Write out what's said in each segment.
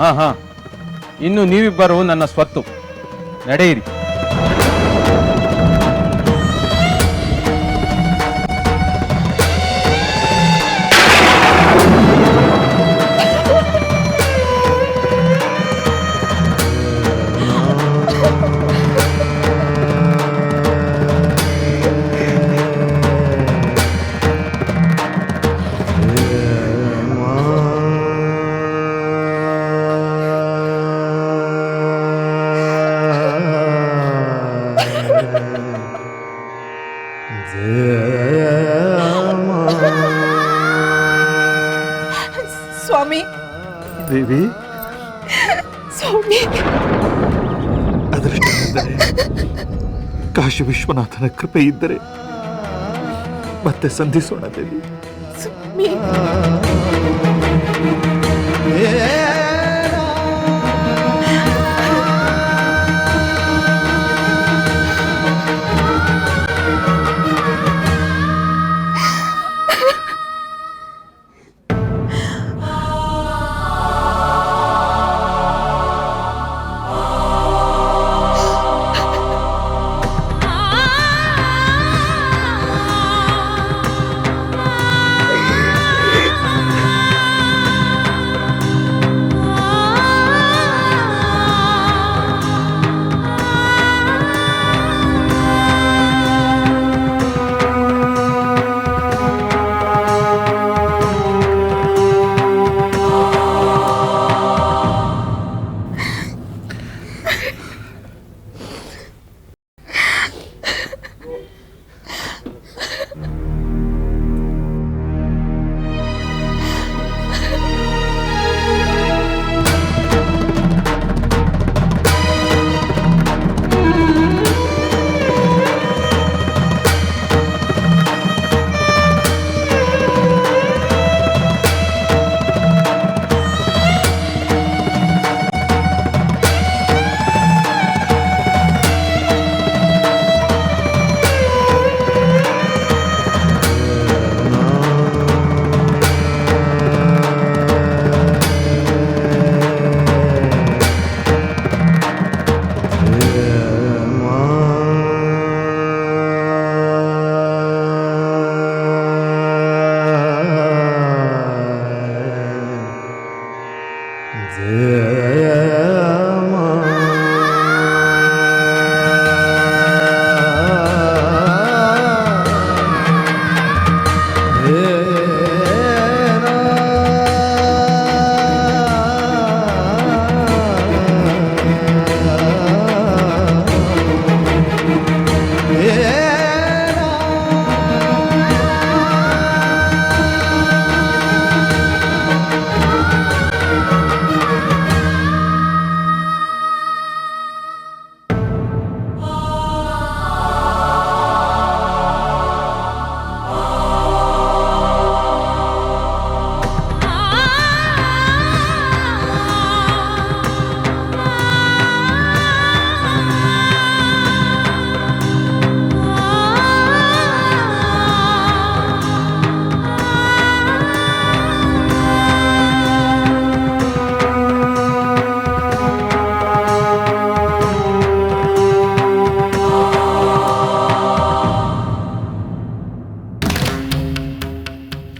ಹಾ ಹಾ, ಇನ್ನು ನೀವಿಬ್ಬರು ನನ್ನ ಸ್ವತ್ತು. ನಡೆಯಿರಿ. ಸ್ವಾಮಿ, ದೇವಿ, ಸ್ವಾಮಿ, ಅದೃಷ್ಟವಿದ್ದರೆ, ಕಾಶಿ ವಿಶ್ವನಾಥನ ಕೃಪೆ ಇದ್ದರೆ ಮತ್ತೆ ಸಂಧಿಸೋಣ ದೇವಿ. ಸ್ವಾಮಿ.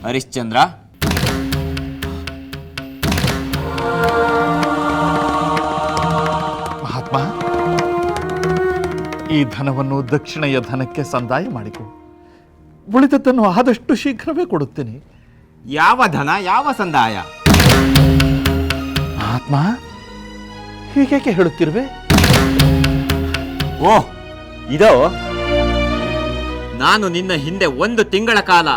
ಹರಿಶ್ಚಂದ್ರ, ಮಹಾತ್ಮ, ಈ ಧನವನ್ನು ದಕ್ಷಿಣೆಯ ಧನಕ್ಕೆ ಸಂದಾಯ ಮಾಡಿಕೊ. ಉಳಿದದ್ದನ್ನು ಆದಷ್ಟು ಶೀಘ್ರವೇ ಕೊಡುತ್ತೇನೆ. ಯಾವ ಧನ, ಯಾವ ಸಂದಾಯ? ಮಹಾತ್ಮ, ಹೀಗೇಕೆ ಹೇಳುತ್ತಿರುವೆ? ಓಹ್, ಇದೋ ನಾನು ನಿನ್ನ ಹಿಂದೆ 1 ತಿಂಗಳ ಕಾಲ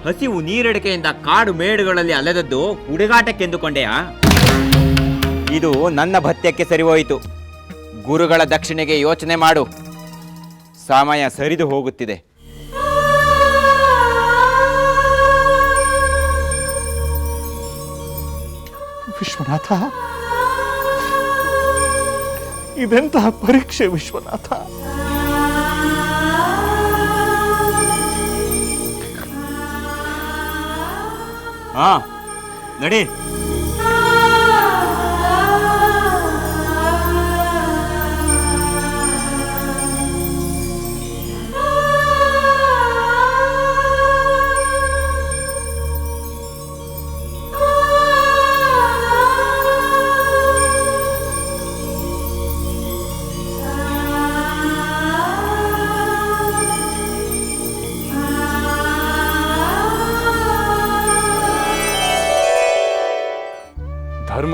ಹಸಿವು ನೀರಡಿಕೆಯಿಂದ ಕಾಡು ಮೇಡುಗಳಲ್ಲಿ ಅಲೆದದ್ದು ಹುಡುಗಾಟಕ್ಕೆಂದುಕೊಂಡೆಯಾ? ಇದು ನನ್ನ ಭತ್ಯಕ್ಕೆ ಸರಿಹೋಯಿತು. ಗುರುಗಳ ದಕ್ಷಿಣೆಗೆ ಯೋಚನೆ ಮಾಡು. ಸಮಯ ಸರಿದು ಹೋಗುತ್ತಿದೆ. ವಿಶ್ವನಾಥ, ಇದೆಂತಹ ಪರೀಕ್ಷೆ ವಿಶ್ವನಾಥ. ಹಾ, ನಡಿ.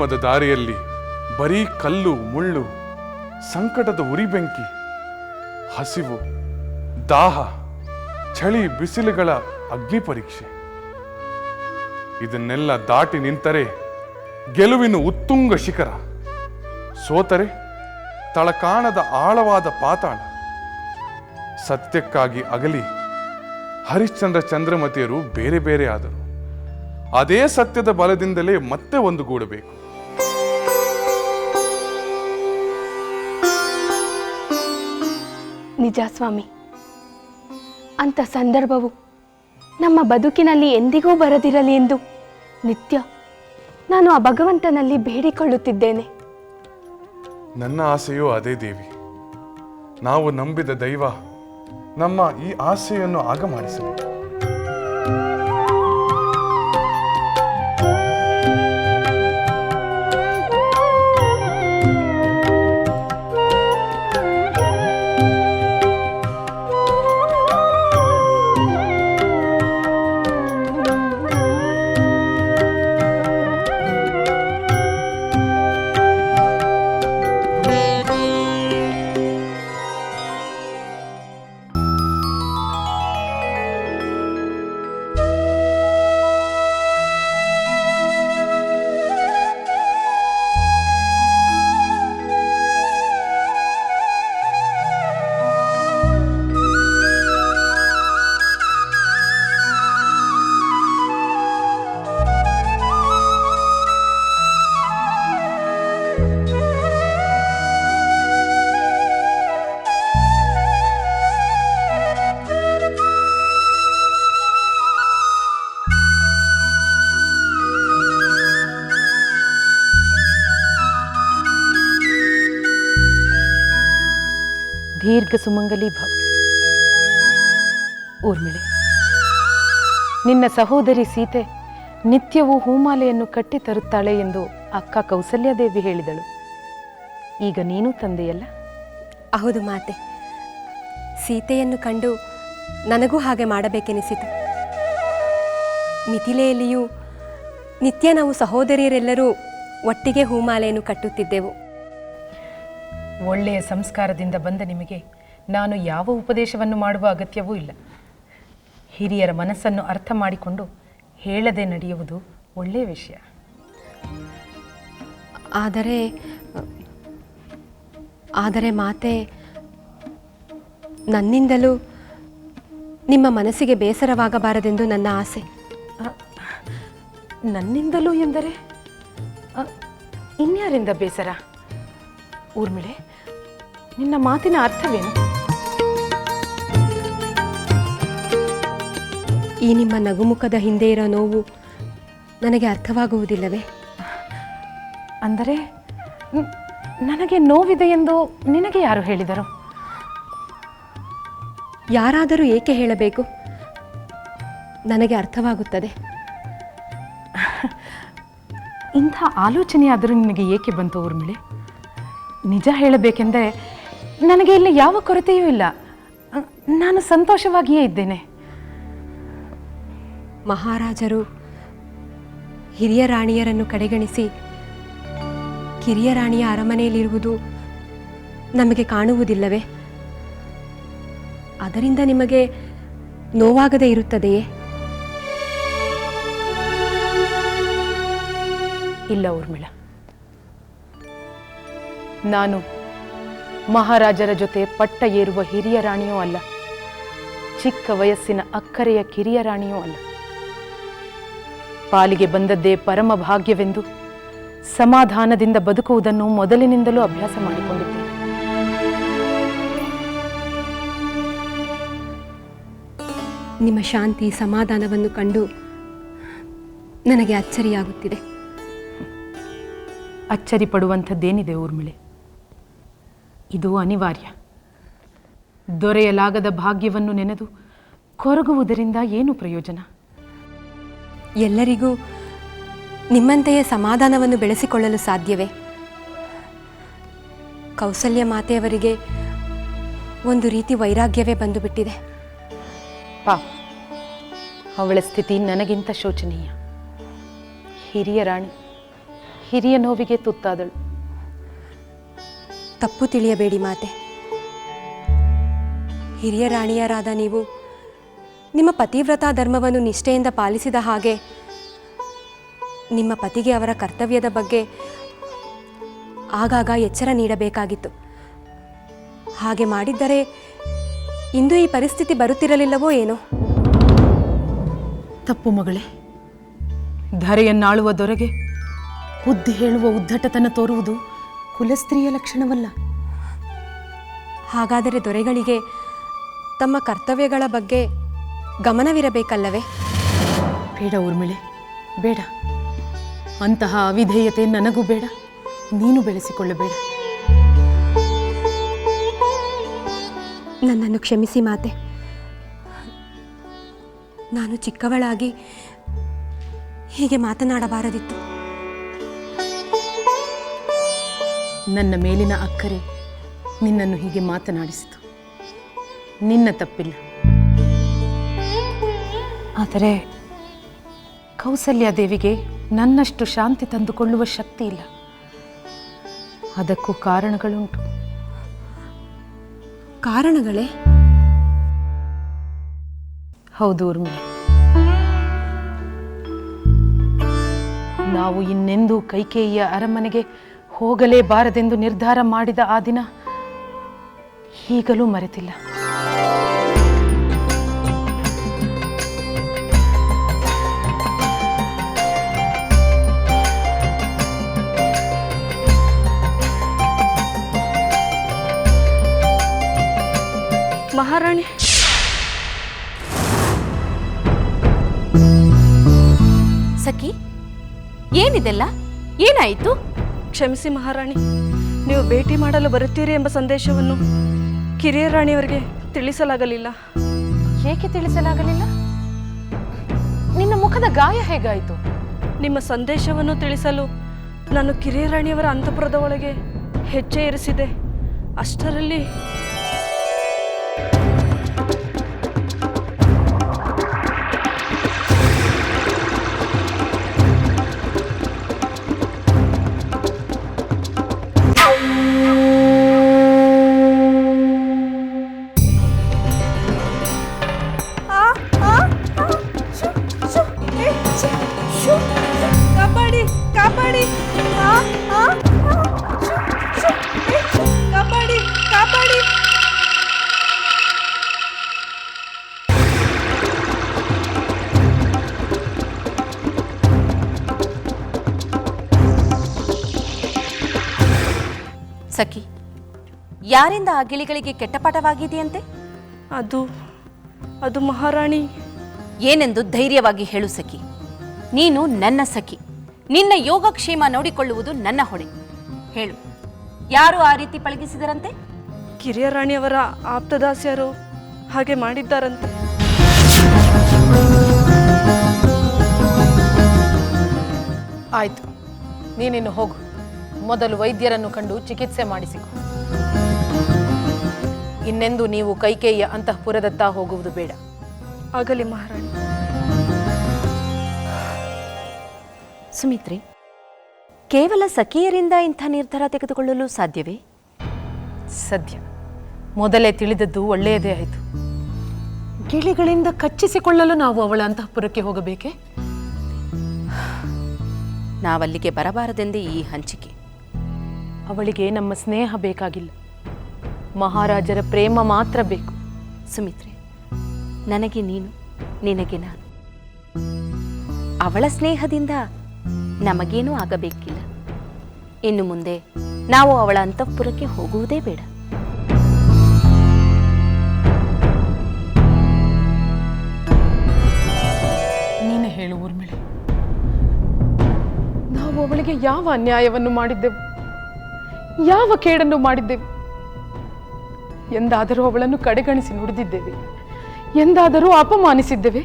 ಸಂಗ್ರಾಮದ ದಾರಿಯಲ್ಲಿ ಬರೀ ಕಲ್ಲು ಮುಳ್ಳು, ಸಂಕಟದ ಉರಿಬೆಂಕಿ, ಹಸಿವು, ದಾಹ, ಚಳಿ ಬಿಸಿಲುಗಳ ಅಗ್ನಿ ಪರೀಕ್ಷೆ. ಇದನ್ನೆಲ್ಲ ದಾಟಿ ನಿಂತರೆ ಗೆಲುವಿನ ಉತ್ತುಂಗ ಶಿಖರ, ಸೋತರೆ ತಳಕಾಣದ ಆಳವಾದ ಪಾತಾಳ. ಸತ್ಯಕ್ಕಾಗಿ ಅಗಲಿ ಹರಿಶ್ಚಂದ್ರ ಚಂದ್ರಮತಿಯರು ಬೇರೆ ಬೇರೆ ಆದರು. ಅದೇ ಸತ್ಯದ ಬಲದಿಂದಲೇ ಮತ್ತೆ ಒಂದುಗೂಡಬೇಕು. ನಿಜ ಸ್ವಾಮಿ, ಅಂಥ ಸಂದರ್ಭವು ನಮ್ಮ ಬದುಕಿನಲ್ಲಿ ಎಂದಿಗೂ ಬರದಿರಲಿ ಎಂದು ನಿತ್ಯ ನಾನು ಆ ಭಗವಂತನಲ್ಲಿ ಬೇಡಿಕೊಳ್ಳುತ್ತಿದ್ದೇನೆ. ನನ್ನ ಆಸೆಯೂ ಅದೇ ದೇವಿ. ನಾವು ನಂಬಿದ ದೈವ ನಮ್ಮ ಈ ಆಸೆಯನ್ನು ಆಗ ಮಾಡಿಸಬೇಕು. ದೀರ್ಘ ಸುಮಂಗಲಿ ಭವ. ಊರ್ಮಿಳೆ, ನಿನ್ನ ಸಹೋದರಿ ಸೀತೆ ನಿತ್ಯವೂ ಹೂಮಾಲೆಯನ್ನು ಕಟ್ಟಿ ತರುತ್ತಾಳೆ ಎಂದು ಅಕ್ಕ ಕೌಸಲ್ಯಾದೇವಿ ಹೇಳಿದಳು. ಈಗ ನೀನು ತಂದೆಯಲ್ಲ? ಹೌದು ಮಾತೆ, ಸೀತೆಯನ್ನು ಕಂಡು ನನಗೂ ಹಾಗೆ ಮಾಡಬೇಕೆನಿಸಿತು. ಮಿಥಿಲೆಯಲ್ಲಿಯೂ ನಿತ್ಯ ನಾವು ಸಹೋದರಿಯರೆಲ್ಲರೂ ಒಟ್ಟಿಗೆ ಹೂಮಾಲೆಯನ್ನು ಕಟ್ಟುತ್ತಿದ್ದೆವು. ಒಳ್ಳೆಯ ಸಂಸ್ಕಾರದಿಂದ ಬಂದ ನಿಮಗೆ ನಾನು ಯಾವ ಉಪದೇಶವನ್ನು ಮಾಡುವ ಅಗತ್ಯವೂ ಇಲ್ಲ. ಹಿರಿಯರ ಮನಸ್ಸನ್ನು ಅರ್ಥ ಮಾಡಿಕೊಂಡು ಹೇಳದೆ ನಡೆಯುವುದು ಒಳ್ಳೆಯ ವಿಷಯ. ಆದರೆ ಮಾತೆ, ನನ್ನಿಂದಲೂ ನಿಮ್ಮ ಮನಸ್ಸಿಗೆ ಬೇಸರವಾಗಬಾರದೆಂದು ನನ್ನ ಆಸೆ. ನನ್ನಿಂದಲೂ ಎಂದರೆ ಇನ್ಯಾರಿಂದ ಬೇಸರ? ಊರ್ಮಿಳೆ, ನಿನ್ನ ಮಾತಿನ ಅರ್ಥವೇನು? ಈ ನಿಮ್ಮ ನಗುಮುಖದ ಹಿಂದೆ ಇರೋ ನೋವು ನನಗೆ ಅರ್ಥವಾಗುವುದಿಲ್ಲವೇ? ಅಂದರೆ ನನಗೆ ನೋವಿದೆ ಎಂದು ನಿನಗೆ ಯಾರು ಹೇಳಿದರು? ಯಾರಾದರೂ ಏಕೆ ಹೇಳಬೇಕು? ನನಗೆ ಅರ್ಥವಾಗುತ್ತದೆ. ಇಂಥ ಆಲೋಚನೆಯಾದರೂ ನಿನಗೆ ಏಕೆ ಬಂತು ಊರ್ಮಿಳೆ? ನಿಜ ಹೇಳಬೇಕೆಂದರೆ ನನಗೆ ಇಲ್ಲಿ ಯಾವ ಕೊರತೆಯೂ ಇಲ್ಲ. ನಾನು ಸಂತೋಷವಾಗಿಯೇ ಇದ್ದೇನೆ. ಮಹಾರಾಜರು ಹಿರಿಯ ರಾಣಿಯರನ್ನು ಕಡೆಗಣಿಸಿ ಕಿರಿಯ ರಾಣಿಯ ಅರಮನೆಯಲ್ಲಿರುವುದು ನಮಗೆ ಕಾಣುವುದಿಲ್ಲವೇ? ಅದರಿಂದ ನಿಮಗೆ ನೋವಾಗದೇ ಇರುತ್ತದೆಯೇ? ಇಲ್ಲ ಊರ್ಮಿಳ, ನಾನು ಮಹಾರಾಜರ ಜೊತೆ ಪಟ್ಟ ಏರುವ ಹಿರಿಯ ರಾಣಿಯೂ ಅಲ್ಲ, ಚಿಕ್ಕ ವಯಸ್ಸಿನ ಅಕ್ಕರೆಯ ಕಿರಿಯ ರಾಣಿಯೂ ಅಲ್ಲ. ಪಾಲಿಗೆ ಬಂದದ್ದೇ ಪರಮ ಭಾಗ್ಯವೆಂದು ಸಮಾಧಾನದಿಂದ ಬದುಕುವುದನ್ನು ಮೊದಲಿನಿಂದಲೂ ಅಭ್ಯಾಸ ಮಾಡಿಕೊಂಡಿದ್ದೇನೆ. ನಿಮ್ಮ ಶಾಂತಿ ಸಮಾಧಾನವನ್ನು ಕಂಡು ನನಗೆ ಅಚ್ಚರಿಯಾಗುತ್ತಿದೆ. ಅಚ್ಚರಿ ಪಡುವಂಥದ್ದೇನಿದೆ ಊರ್ಮಿಳೆ? ಇದು ಅನಿವಾರ್ಯ. ದೊರೆಯಲಾಗದ ಭಾಗ್ಯವನ್ನು ನೆನೆದು ಕೊರಗುವುದರಿಂದ ಏನು ಪ್ರಯೋಜನ? ಎಲ್ಲರಿಗೂ ನಿಮ್ಮಂತೆಯೇ ಸಮಾಧಾನವನ್ನು ಬೆಳೆಸಿಕೊಳ್ಳಲು ಸಾಧ್ಯವೇ? ಕೌಸಲ್ಯ ಮಾತೆಯವರಿಗೆ ಒಂದು ರೀತಿ ವೈರಾಗ್ಯವೇ ಬಂದುಬಿಟ್ಟಿದೆ. ಪಾಪ, ಅವಳ ಸ್ಥಿತಿ ನನಗಿಂತ ಶೋಚನೀಯ. ಹಿರಿಯ ರಾಣಿ ಹಿರಿಯ ನೋವಿಗೆ ತುತ್ತಾದಳು. ತಪ್ಪು ತಿಳಿಯಬೇಡಿ ಮಾತೆ. ಹಿರಿಯ ರಾಣಿಯರಾದ ನೀವು ನಿಮ್ಮ ಪತಿವ್ರತಾ ಧರ್ಮವನ್ನು ನಿಷ್ಠೆಯಿಂದ ಪಾಲಿಸಿದ ಹಾಗೆ ನಿಮ್ಮ ಪತಿಗೆ ಅವರ ಕರ್ತವ್ಯದ ಬಗ್ಗೆ ಆಗಾಗ ಎಚ್ಚರ ನೀಡಬೇಕಾಗಿತ್ತು. ಹಾಗೆ ಮಾಡಿದ್ದರೆ ಇಂದು ಈ ಪರಿಸ್ಥಿತಿ ಬರುತ್ತಿರಲಿಲ್ಲವೋ ಏನೋ. ತಪ್ಪು ಮಗಳೇ. ಧರೆಯನ್ನಾಳುವ ದೊರೆಗೆ ಬುದ್ಧಿ ಹೇಳುವ ಉದ್ದಟತನ ತೋರುವುದು ಕುಲಸ್ತ್ರೀಯ ಲಕ್ಷಣವಲ್ಲ. ಹಾಗಾದರೆ ದೊರೆಗಳಿಗೆ ತಮ್ಮ ಕರ್ತವ್ಯಗಳ ಬಗ್ಗೆ ಗಮನವಿರಬೇಕಲ್ಲವೇ? ಬೇಡ ಊರ್ಮಿಳೆ, ಬೇಡ. ಅಂತಹ ಅವಿಧೇಯತೆ ನನಗೂ ಬೇಡ, ನೀನು ಬೆಳೆಸಿಕೊಳ್ಳಬೇಡ. ನನ್ನನ್ನು ಕ್ಷಮಿಸಿ ಮಾತೆ. ನಾನು ಚಿಕ್ಕವಳಾಗಿ ಹೀಗೆ ಮಾತನಾಡಬಾರದಿತ್ತು. ನನ್ನ ಮೇಲಿನ ಅಕ್ಕರೆ ನಿನ್ನನ್ನು ಹೀಗೆ ಮಾತನಾಡಿಸಿತು. ನಿನ್ನ ತಪ್ಪಿಲ್ಲ. ಆದರೆ ಕೌಸಲ್ಯಾದೇವಿಗೆ ನನ್ನಷ್ಟು ಶಾಂತಿ ತಂದುಕೊಳ್ಳುವ ಶಕ್ತಿ ಇಲ್ಲ. ಅದಕ್ಕೂ ಕಾರಣಗಳುಂಟು. ಕಾರಣಗಳೇ? ಹೌದು ಊರ್ಮಿಳೆ. ನಾವು ಇನ್ನೆಂದೂ ಕೈಕೇಯಿಯ ಅರಮನೆಗೆ ಹೋಗಲೇಬಾರದೆಂದು ನಿರ್ಧಾರ ಮಾಡಿದ ಆ ದಿನ ಈಗಲೂ ಮರೆತಿಲ್ಲ. ಮಹಾರಾಣಿ, ಸಖಿ, ಏನಿದೆಲ್ಲ? ಏನಾಯಿತು? ಕ್ಷಮಿಸಿ ಮಹಾರಾಣಿ, ನೀವು ಭೇಟಿ ಮಾಡಲು ಬರುತ್ತೀರಿ ಎಂಬ ಸಂದೇಶವನ್ನು ಕಿರಿಯ ರಾಣಿಯವರಿಗೆ ತಿಳಿಸಲಾಗಲಿಲ್ಲ. ಏಕೆ ತಿಳಿಸಲಾಗಲಿಲ್ಲ? ನಿನ್ನ ಮುಖದ ಗಾಯ ಹೇಗಾಯಿತು? ನಿಮ್ಮ ಸಂದೇಶವನ್ನು ತಿಳಿಸಲು ನಾನು ಕಿರಿಯ ರಾಣಿಯವರ ಅಂತಃಪುರದ ಒಳಗೆ ಹೆಜ್ಜೆ ಇರಿಸಿದೆ. ಅಷ್ಟರಲ್ಲಿ ಸಖಿ, ಯಾರಿಂದ ಆ ಗಿಳಿಗಳಿಗೆ ಕೆಟ್ಟ ಪಾಠವಾಗಿದೆಯಂತೆ? ಅದು ಮಹಾರಾಣಿ. ಏನೆಂದು ಧೈರ್ಯವಾಗಿ ಹೇಳು ಸಖಿ. ನೀನು ನನ್ನ ಸಖಿ. ನಿನ್ನ ಯೋಗಕ್ಷೇಮ ನೋಡಿಕೊಳ್ಳುವುದು ನನ್ನ ಹೊಣೆ. ಹೇಳು, ಯಾರು ಆ ರೀತಿ ಪಳಗಿಸಿದರಂತೆ? ಕಿರಿಯ ರಾಣಿಯವರ ಆಪ್ತದಾಸ್ಯರು ಹಾಗೆ ಮಾಡಿದ್ದಾರಂತೆ. ಆಯ್ತು, ನೀನಿನ್ನು ಹೋಗು. ಮೊದಲು ವೈದ್ಯರನ್ನು ಕಂಡು ಚಿಕಿತ್ಸೆ ಮಾಡಿಸಿಕೊ. ಇನ್ನೆಂದು ನೀವು ಕೈಕೇಯಿಯ ಅಂತಃಪುರದತ್ತ ಹೋಗುವುದು ಬೇಡ. ಆಗಲಿ ಮಹಾರಾಣಿ. ಸುಮಿತ್ರೆ, ಕೇವಲ ಸಖಿಯರಿಂದ ಇಂಥ ನಿರ್ಧಾರ ತೆಗೆದುಕೊಳ್ಳಲು ಸಾಧ್ಯವೇ? ಸದ್ಯ ಮೊದಲೇ ತಿಳಿದದ್ದು ಒಳ್ಳೆಯದೇ ಆಯಿತು. ಗಿಳಿಗಳಿಂದ ಕಚ್ಚಿಸಿಕೊಳ್ಳಲು ನಾವು ಅವಳ ಅಂತಃಪುರಕ್ಕೆ ಹೋಗಬೇಕೆ? ನಾವಲ್ಲಿಗೆ ಬರಬಾರದೆಂದೇ ಈ ಹಂಚಿಕೆ. ಅವಳಿಗೆ ನಮ್ಮ ಸ್ನೇಹ ಬೇಕಾಗಿಲ್ಲ, ಮಹಾರಾಜರ ಪ್ರೇಮ ಮಾತ್ರ ಬೇಕು. ಸುಮಿತ್ರೆ, ನನಗೆ ನೀನು, ನಿನಗೆ ನಾನು. ಅವಳ ಸ್ನೇಹದಿಂದ ನಮಗೇನೂ ಆಗಬೇಕಿಲ್ಲ. ಇನ್ನು ಮುಂದೆ ನಾವು ಅವಳ ಅಂತಃಪುರಕ್ಕೆ ಹೋಗುವುದೇ ಬೇಡ. ನೀನು ಹೇಳು ಊರ್ಮಿಳೆ, ನಾವು ಅವಳಿಗೆ ಯಾವ ಅನ್ಯಾಯವನ್ನು ಮಾಡಿದ್ದೆವು? ಯಾವ ಕೇಡನ್ನು ಮಾಡಿದ್ದೆವು? ಎಂದಾದರೂ ಅವಳನ್ನು ಕಡೆಗಣಿಸಿ ನುಡಿದಿದ್ದೇವೆ? ಎಂದಾದರೂ ಅಪಮಾನಿಸಿದ್ದೇವೆ?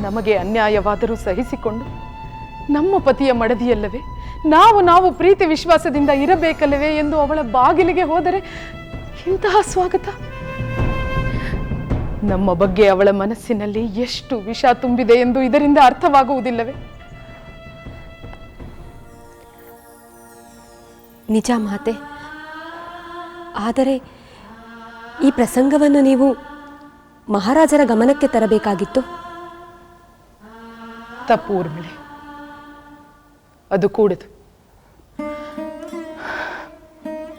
ನಮಗೆ ಅನ್ಯಾಯವಾದರೂ ಸಹಿಸಿಕೊಂಡು ನಮ್ಮ ಪತಿಯ ಮಡದಿಯಲ್ಲವೇ, ನಾವು ಪ್ರೀತಿ ವಿಶ್ವಾಸದಿಂದ ಇರಬೇಕಲ್ಲವೇ ಎಂದು ಅವಳ ಬಾಗಿಲಿಗೆ ಹೋದರೆ ಇಂತಹ ಸ್ವಾಗತ? ನಮ್ಮ ಬಗ್ಗೆ ಅವಳ ಮನಸ್ಸಿನಲ್ಲಿ ಎಷ್ಟು ವಿಷ ತುಂಬಿದೆ ಎಂದು ಇದರಿಂದ ಅರ್ಥವಾಗುವುದಿಲ್ಲವೇ? ನಿಜ ಮಾತೆ. ಆದರೆ ಈ ಪ್ರಸಂಗವನ್ನು ನೀವು ಮಹಾರಾಜರ ಗಮನಕ್ಕೆ ತರಬೇಕಾಗಿತ್ತು. ತಪ್ಪು ಊರ್ಮಿಳೆ, ಅದು ಕೂಡದು.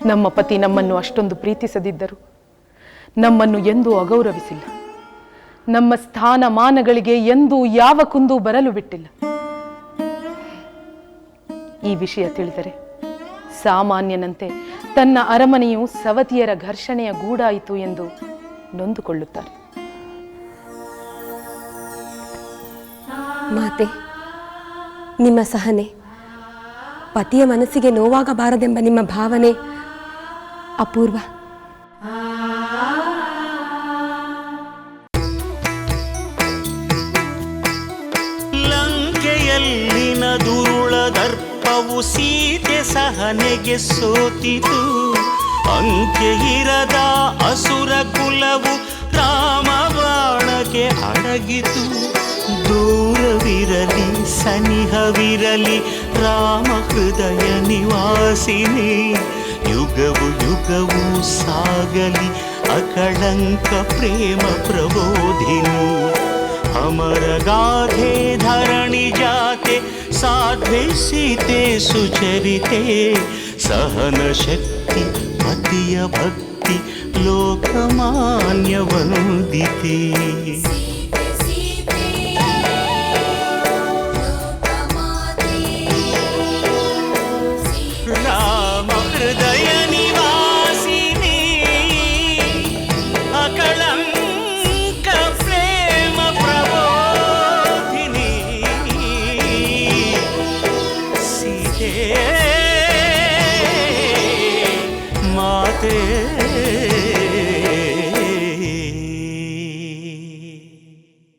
ನಮ್ಮ ಪತಿ ನಮ್ಮನ್ನು ಅಷ್ಟೊಂದು ಪ್ರೀತಿಸದಿದ್ದರು ನಮ್ಮನ್ನು ಎಂದೂ ಅಗೌರವಿಸಿಲ್ಲ. ನಮ್ಮ ಸ್ಥಾನಮಾನಗಳಿಗೆ ಎಂದೂ ಯಾವ ಕುಂದೂ ಬರಲು ಬಿಟ್ಟಿಲ್ಲ. ಈ ವಿಷಯ ತಿಳಿದರೆ ಸಾಮಾನ್ಯನಂತೆ ತನ್ನ ಅರಮನೆಯು ಸವತಿಯರ ಘರ್ಷಣೆಯ ಗೂಡಾಯಿತು ಎಂದು ನೊಂದುಕೊಳ್ಳುತ್ತಾರೆ. ಮಾತೆ, ನಿಮ್ಮ ಸಹನೆ, ಪತಿಯ ಮನಸ್ಸಿಗೆ ನೋವಾಗಬಾರದೆಂಬ ನಿಮ್ಮ ಭಾವನೆ ಅಪೂರ್ವ. ಲಂಕೆಯಲ್ಲಿನ ದುರುಳ ದರ್ಪವು ಸೀತೆ ಸಹನೆಗೆ ಸೋತಿತು. ಅಂಕೆ ಇರದ ಅಸುರ ಕುಲವು ರಾಮ ಬಾಣಕ್ಕೆ ಅಡಗಿತು. ದೂರವಿರಲಿ ಸನಿಹವಿರಲಿ ರಾಮ ಹೃದಯ ನಿವಾಸಿನಿ. ಯುಗವು ಯುಗವು ಸಾಗಲಿ ಅಕಳಂಕ ಪ್ರೇಮ ಪ್ರಬೋಧಿನಿ. ಅಮರ ಗಾಧೆ ಧರಣಿ ಜಾತೆ ಸಾಧ್ವೆ ಸೀತೆ ಸುಚರಿತೆ. ಸಹನ ಶಕ್ತಿ ಪತಿಯ ಭಕ್ತಿ ಲೋಕಮಾನ್ಯ ವಂದಿತೆ.